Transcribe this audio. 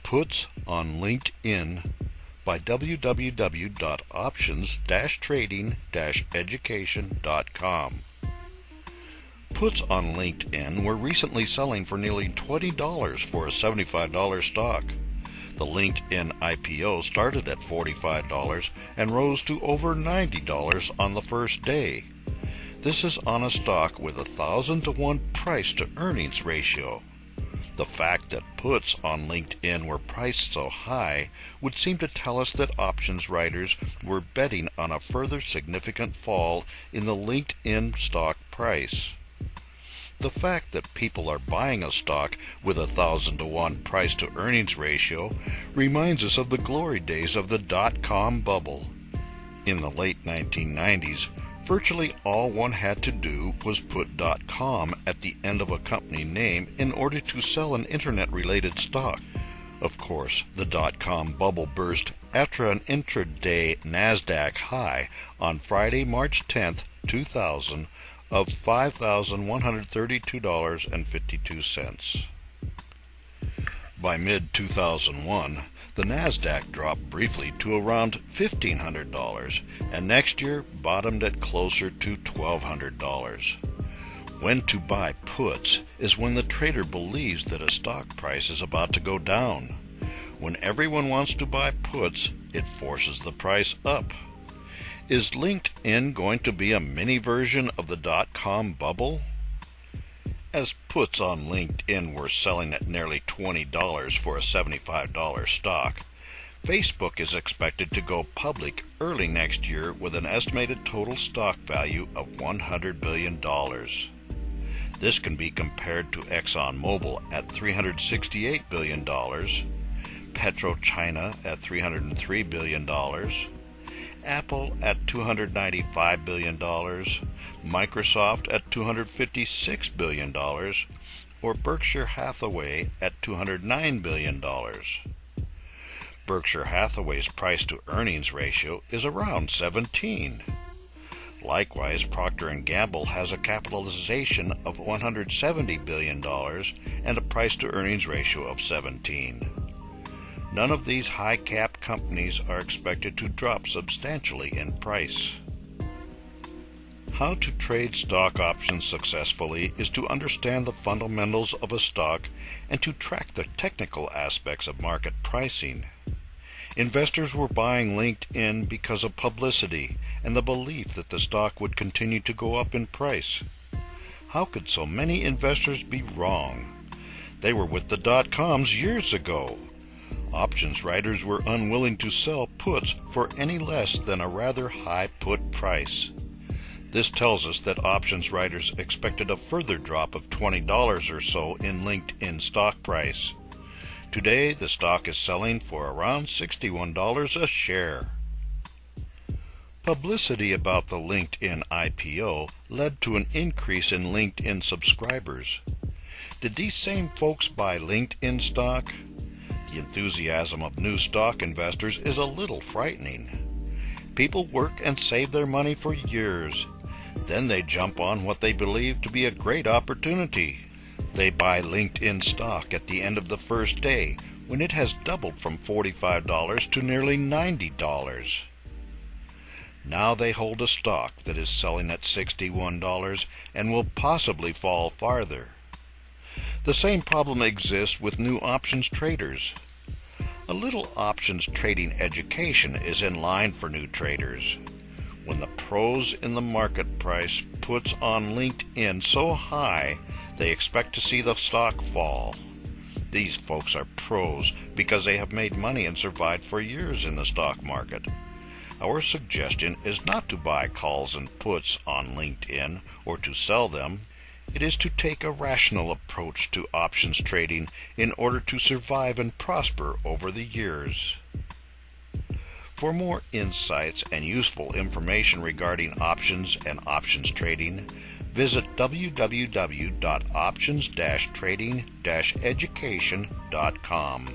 Puts on LinkedIn by www.options-trading-education.com. Puts on LinkedIn were recently selling for nearly $20 for a $75 stock. The LinkedIn IPO started at $45 and rose to over $90 on the first day. This is on a stock with a 1,000 to 1 price to earnings ratio. The fact that puts on LinkedIn were priced so high would seem to tell us that options writers were betting on a further significant fall in the LinkedIn stock price. The fact that people are buying a stock with a 1,000 to 1 price to earnings ratio reminds us of the glory days of the dot-com bubble. In the late 1990s, virtually all one had to do was put .com at the end of a company name in order to sell an internet-related stock. Of course, the dot-com bubble burst after an intraday NASDAQ high on Friday, March 10, 2000, of $5,132.52. By mid-2001, the NASDAQ dropped briefly to around $1,500, and next year bottomed at closer to $1,200. When to buy puts is when the trader believes that a stock price is about to go down. When everyone wants to buy puts, it forces the price up. Is LinkedIn going to be a mini version of the dot-com bubble? As puts on LinkedIn were selling at nearly $20 for a $75 stock, Facebook is expected to go public early next year with an estimated total stock value of $100 billion. This can be compared to ExxonMobil at $368 billion, PetroChina at $303 billion, Apple at $295 billion, Microsoft at $256 billion, or Berkshire Hathaway at $209 billion. Berkshire Hathaway's price-to-earnings ratio is around 17. Likewise, Procter & Gamble has a capitalization of $170 billion and a price-to-earnings ratio of 17. None of these high-cap companies are expected to drop substantially in price. How to trade stock options successfully is to understand the fundamentals of a stock and to track the technical aspects of market pricing. Investors were buying LinkedIn because of publicity and the belief that the stock would continue to go up in price. How could so many investors be wrong? They were with the dot-coms years ago. Options writers were unwilling to sell puts for any less than a rather high put price. This tells us that options writers expected a further drop of $20 or so in LinkedIn stock price. Today, the stock is selling for around $61 a share. Publicity about the LinkedIn IPO led to an increase in LinkedIn subscribers. Did these same folks buy LinkedIn stock? The enthusiasm of new stock investors is a little frightening. People work and save their money for years. Then they jump on what they believe to be a great opportunity. They buy LinkedIn stock at the end of the first day when it has doubled from $45 to nearly $90. Now they hold a stock that is selling at $61 and will possibly fall farther. The same problem exists with new options traders. A little options trading education is in line for new traders. When the pros in the market price puts on LinkedIn so high, they expect to see the stock fall. These folks are pros because they have made money and survived for years in the stock market. Our suggestion is not to buy calls and puts on LinkedIn or to sell them. It is to take a rational approach to options trading in order to survive and prosper over the years. For more insights and useful information regarding options and options trading, visit www.options-trading-education.com.